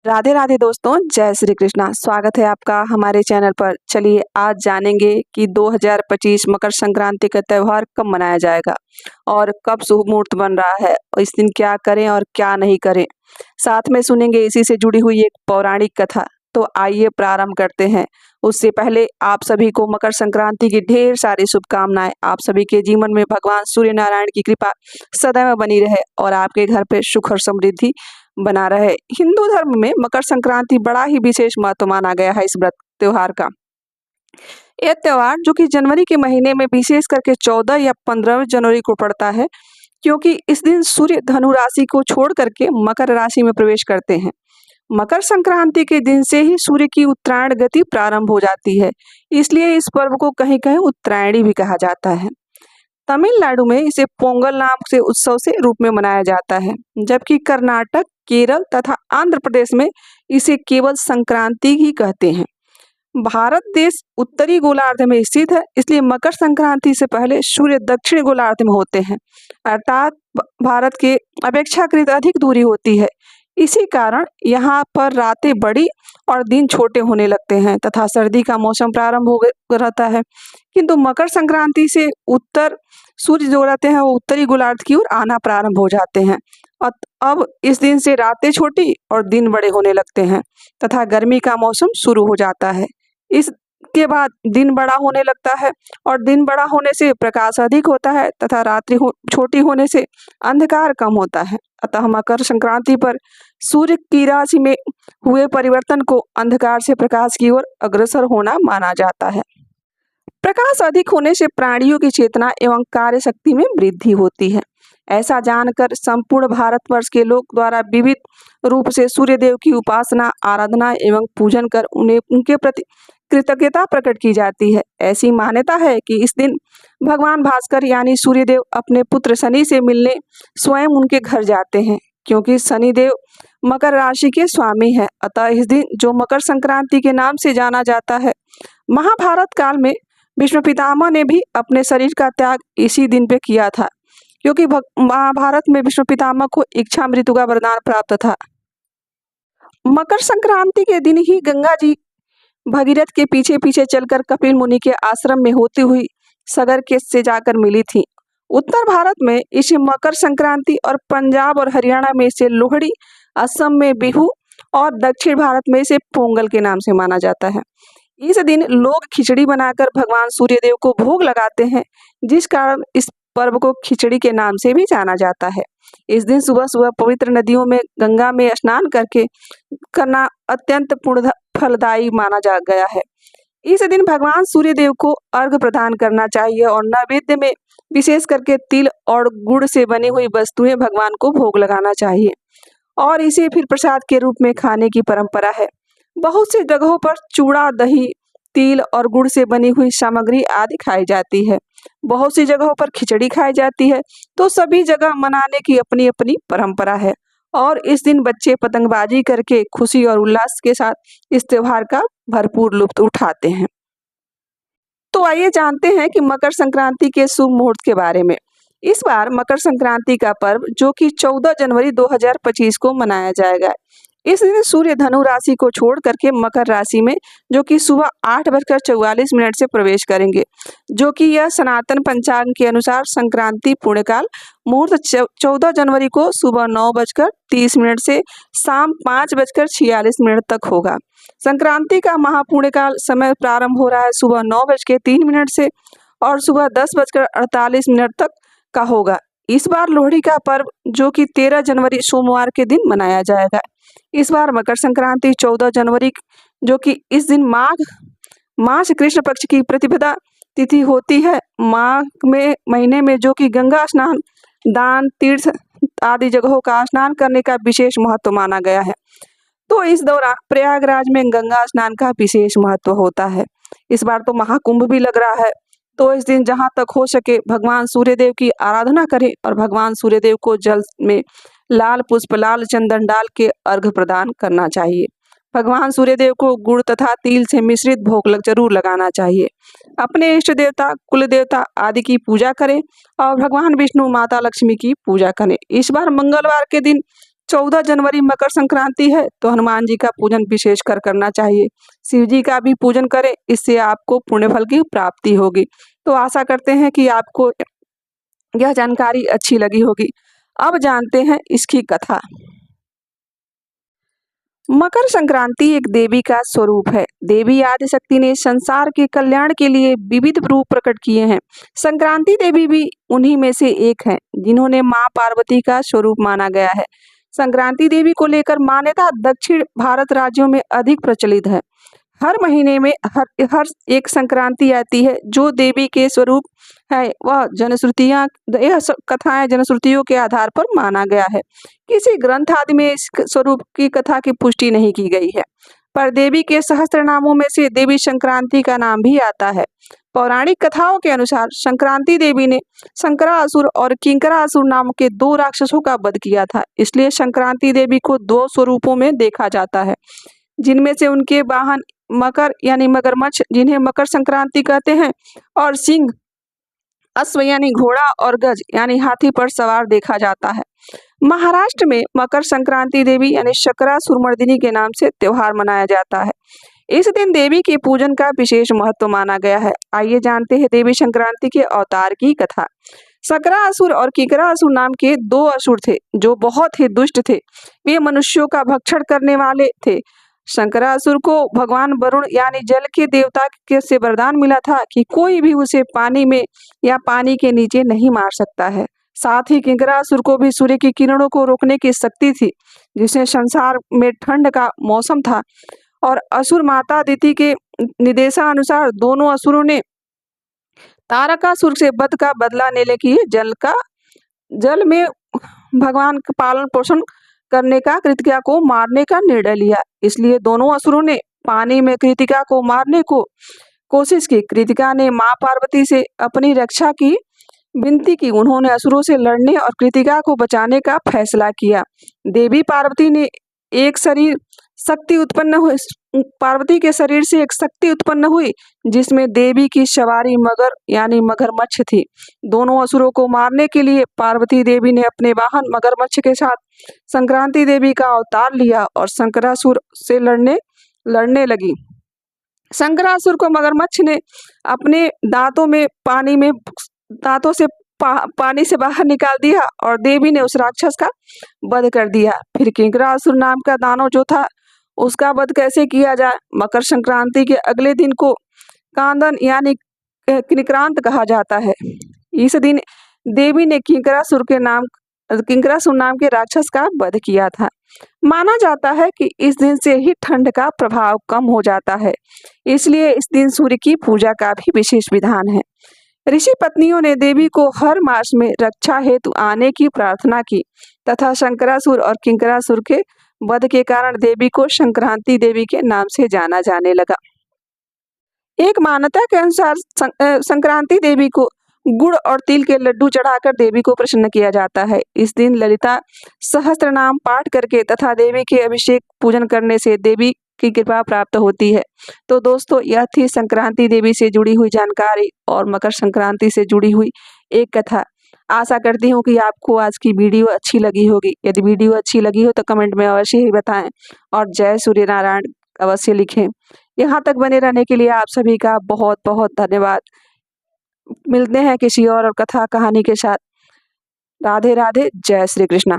राधे राधे दोस्तों, जय श्री कृष्णा। स्वागत है आपका हमारे चैनल पर। चलिए आज जानेंगे कि 2025 मकर संक्रांति का त्यौहार कब मनाया जाएगा और कब शुभ मुहूर्त बन रहा है और इस दिन क्या करें और क्या नहीं करें। साथ में सुनेंगे इसी से जुड़ी हुई एक पौराणिक कथा। तो आइए प्रारंभ करते हैं। उससे पहले आप सभी को मकर संक्रांति की ढेर सारी शुभकामनाएं। आप सभी के जीवन में भगवान सूर्य नारायण की कृपा सदैव बनी रहे और आपके घर पे सुख और समृद्धि बना रहे। हिंदू धर्म में मकर संक्रांति बड़ा ही विशेष महत्व माना गया है इस व्रत त्योहार का। यह त्योहार जो कि जनवरी के महीने में विशेष करके 14 या 15 जनवरी को पड़ता है, क्योंकि इस दिन सूर्य धनु राशि को छोड़ करके मकर राशि में प्रवेश करते हैं। मकर संक्रांति के दिन से ही सूर्य की उत्तरायण गति प्रारंभ हो जाती है, इसलिए इस पर्व को कहीं कहीं उत्तरायणी भी कहा जाता है। तमिलनाडु में इसे पोंगल नाम से उत्सव से रूप में मनाया जाता है, जबकि कर्नाटक, केरल तथा आंध्र प्रदेश में इसे केवल संक्रांति ही कहते हैं। भारत देश उत्तरी गोलार्ध में स्थित है, इसलिए मकर संक्रांति से पहले सूर्य दक्षिण गोलार्ध में होते हैं, अर्थात भारत के अपेक्षाकृत अधिक दूरी होती है। इसी कारण यहाँ पर रातें बड़ी और दिन छोटे होने लगते हैं तथा सर्दी का मौसम प्रारंभ हो रहता है। किंतु मकर संक्रांति से उत्तर सूर्य जो रहते हैं वो उत्तरी गोलार्ध की ओर आना प्रारंभ हो जाते हैं। अब इस दिन से रातें छोटी और दिन बड़े होने लगते हैं तथा गर्मी का मौसम शुरू हो जाता है। इसके बाद दिन बड़ा होने लगता है और दिन बड़ा होने से प्रकाश अधिक होता है तथा रात्रि छोटी होने से अंधकार कम होता है। अतः मकर संक्रांति पर सूर्य की राशि में हुए परिवर्तन को अंधकार से प्रकाश की ओर अग्रसर होना माना जाता है। प्रकाश अधिक होने से प्राणियों की चेतना एवं कार्य शक्ति में वृद्धि होती है। ऐसा जानकर संपूर्ण भारतवर्ष के लोग द्वारा विविध रूप से सूर्य देव की उपासना, आराधना एवं पूजन कर उन्हें उनके प्रति कृतज्ञता प्रकट की जाती है। ऐसी मान्यता है कि इस दिन भगवान भास्कर यानी सूर्यदेव अपने पुत्र शनि से मिलने स्वयं उनके घर जाते हैं, क्योंकि शनिदेव मकर राशि के स्वामी है। अतः इस दिन जो मकर संक्रांति के नाम से जाना जाता है, महाभारत काल में भीष्म पितामह ने भी अपने शरीर का त्याग इसी दिन पे किया था, क्योंकि महाभारत में भीष्म पितामह को इच्छा मृत्यु का वरदान प्राप्त था। मकर संक्रांति के दिन ही गंगा जी भगीरथ के पीछे पीछे चलकर कपिल मुनि के आश्रम में होती हुई सगर के से जाकर मिली थी। उत्तर भारत में इसे मकर संक्रांति और पंजाब और हरियाणा में इसे लोहड़ी, असम में बिहू और दक्षिण भारत में इसे पोंगल के नाम से माना जाता है। इस दिन लोग खिचड़ी बनाकर भगवान सूर्यदेव को भोग लगाते हैं, जिस कारण इस पर्व को खिचड़ी के नाम से भी जाना जाता है। इस दिन सुबह सुबह पवित्र नदियों में गंगा में स्नान करना अत्यंत पुण्य फलदायी माना जा गया है। इस दिन भगवान सूर्यदेव को अर्घ्य प्रदान करना चाहिए और नैवेद्य में विशेष करके तिल और गुड़ से बनी हुई वस्तुएं भगवान को भोग लगाना चाहिए और इसे फिर प्रसाद के रूप में खाने की परंपरा है। बहुत सी जगहों पर चूड़ा, दही, तिल और गुड़ से बनी हुई सामग्री आदि खाई जाती है। बहुत सी जगहों पर खिचड़ी खाई जाती है। तो सभी जगह मनाने की अपनी अपनी परंपरा है और इस दिन बच्चे पतंगबाजी करके खुशी और उल्लास के साथ इस त्योहार का भरपूर लुत्फ उठाते हैं। तो आइए जानते हैं कि मकर संक्रांति के शुभ मुहूर्त के बारे में। इस बार मकर संक्रांति का पर्व जो कि 14 जनवरी 2025 को मनाया जाएगा। इस दिन सूर्य धनु राशि को छोड़ करके मकर राशि में जो कि सुबह 8:44 से प्रवेश करेंगे, जो कि यह सनातन पंचांग के अनुसार संक्रांति पुण्यकाल मुहूर्त 14 जनवरी को सुबह 9:30 से शाम 5:46 तक होगा। संक्रांति का महापुण्यकाल समय प्रारंभ हो रहा है सुबह 9:03 से और सुबह 10:48 तक का होगा। इस बार लोहड़ी का पर्व जो कि 13 जनवरी सोमवार के दिन मनाया जाएगा। इस बार मकर संक्रांति 14 जनवरी जो कि इस दिन माघ कृष्ण पक्ष की प्रतिपदा तिथि होती है। माघ में महीने में जो कि गंगा स्नान, दान, तीर्थ आदि जगहों का स्नान करने का विशेष महत्व माना गया है। तो इस दौरान प्रयागराज में गंगा स्नान का विशेष महत्व होता है। इस बार तो महाकुंभ भी लग रहा है। तो इस दिन जहाँ तक हो सके भगवान सूर्यदेव की आराधना करें और भगवान सूर्यदेव को जल में लाल पुष्प, लाल चंदन डाल के अर्घ्य प्रदान करना चाहिए। भगवान सूर्यदेव को गुड़ तथा तिल से मिश्रित भोग जरूर लगाना चाहिए। अपने इष्ट देवता, कुल देवता आदि की पूजा करें और भगवान विष्णु, माता लक्ष्मी की पूजा करें। इस बार मंगलवार के दिन 14 जनवरी मकर संक्रांति है तो हनुमान जी का पूजन विशेष कर करना चाहिए। शिव जी का भी पूजन करें, इससे आपको पुण्य फल की प्राप्ति होगी। तो आशा करते हैं कि आपको यह जानकारी अच्छी लगी होगी। अब जानते हैं इसकी कथा। मकर संक्रांति एक देवी का स्वरूप है। देवी आदिशक्ति ने संसार के कल्याण के लिए विविध रूप प्रकट किए हैं। संक्रांति देवी भी उन्हीं में से एक है जिन्होंने मां पार्वती का स्वरूप माना गया है। संक्रांति देवी को लेकर मान्यता दक्षिण भारत राज्यों में अधिक प्रचलित है। हर महीने में हर एक संक्रांति आती है जो देवी के स्वरूप है। वह जनश्रुतियां यह कथाएं जनश्रुतियों के आधार पर माना गया है। किसी ग्रंथ आदि में इस स्वरूप की कथा की पुष्टि नहीं की गई है, पर देवी के सहस्त्र नामों में से देवी संक्रांति का नाम भी आता है। पौराणिक कथाओं के अनुसार संक्रांति देवी ने शंकरासुर और किंकरासुर नाम के 2 राक्षसों का वध किया था। इसलिए संक्रांति देवी को 2 स्वरूपों में देखा जाता है, जिनमें से उनके वाहन मकर यानी मगरमच्छ जिन्हें मकर संक्रांति कहते हैं, और सिंह, अश्व यानी घोड़ा, और गज यानी हाथी पर सवार देखा जाता है। महाराष्ट्र में मकर संक्रांति देवी यानी शंकरासुरमर्दिनी के नाम से त्योहार मनाया जाता है। इस दिन देवी के पूजन का विशेष महत्व माना गया है। आइए जानते हैं देवी संक्रांति के अवतार की कथा। शंकरासुर और किंकरासुर नाम के 2 असुर थे जो बहुत ही दुष्ट थे। वे मनुष्यों का भक्षण करने वाले थे। शंकरासुर को भगवान वरुण यानी जल के देवता के से वरदान मिला था कि कोई भी उसे पानी में या पानी के नीचे नहीं मार सकता है। साथ ही किंकरासुर को भी सूर्य की किरणों को रोकने की शक्ति थी, जिससे संसार में ठंड का मौसम था। और असुर माता अदिति के निर्देशानुसार दोनों असुरों ने तारकासुर से वध का बदला लेने के लिए जल में भगवान का पालन पोषण करने का कृतिका को मारने का निर्णय लिया। इसलिए दोनों असुरों ने पानी में कृतिका को मारने को कोशिश की। कृतिका ने मां पार्वती से अपनी रक्षा की विनती की। उन्होंने असुरों से लड़ने और कृतिका को बचाने का फैसला किया। देवी पार्वती ने एक शरीर शक्ति उत्पन्न हुई पार्वती के शरीर से एक शक्ति उत्पन्न हुई, जिसमें देवी की सवारी मगर यानी मगरमच्छ थी। दोनों असुरों को मारने के लिए पार्वती देवी ने अपने वाहन मगरमच्छ के साथ संक्रांति देवी का अवतार लिया और शंकरासुर से लड़ने लगी। शंकरासुर को मगरमच्छ ने अपने दांतों से पानी से बाहर निकाल दिया और देवी ने उस राक्षस का वध कर दिया। फिर किंकरासुर नाम का दानव जो था, उसका वध कैसे किया जाए। मकर संक्रांति के अगले दिन को कांदन यानी किंक्रांत कहा जाता है। इस दिन देवी ने किंकरासुर नाम के राक्षस का वध किया था। माना जाता है कि इस दिन से ही ठंड का प्रभाव कम हो जाता है, इसलिए इस दिन सूर्य की पूजा का भी विशेष विधान है। ऋषि पत्नियों ने देवी को हर मास में रक्षा हेतु आने की प्रार्थना की तथा शंकरासुर और किंकरासुर के वध के कारण देवी को संक्रांति देवी के नाम से जाना जाने लगा। एक मान्यता के अनुसार संक्रांति देवी को गुड़ और तिल के लड्डू चढ़ाकर देवी को प्रसन्न किया जाता है। इस दिन ललिता सहस्त्र नाम पाठ करके तथा देवी के अभिषेक पूजन करने से देवी की कृपा प्राप्त होती है। तो दोस्तों, यह थी संक्रांति देवी से जुड़ी हुई जानकारी और मकर संक्रांति से जुड़ी हुई एक कथा। आशा करती हूँ कि आपको आज की वीडियो अच्छी लगी होगी। यदि वीडियो अच्छी लगी हो तो कमेंट में अवश्य ही बताएं और जय सूर्य नारायण अवश्य लिखें। यहाँ तक बने रहने के लिए आप सभी का बहुत बहुत धन्यवाद। मिलते हैं किसी और कथा कहानी के साथ। राधे राधे, जय श्री कृष्णा।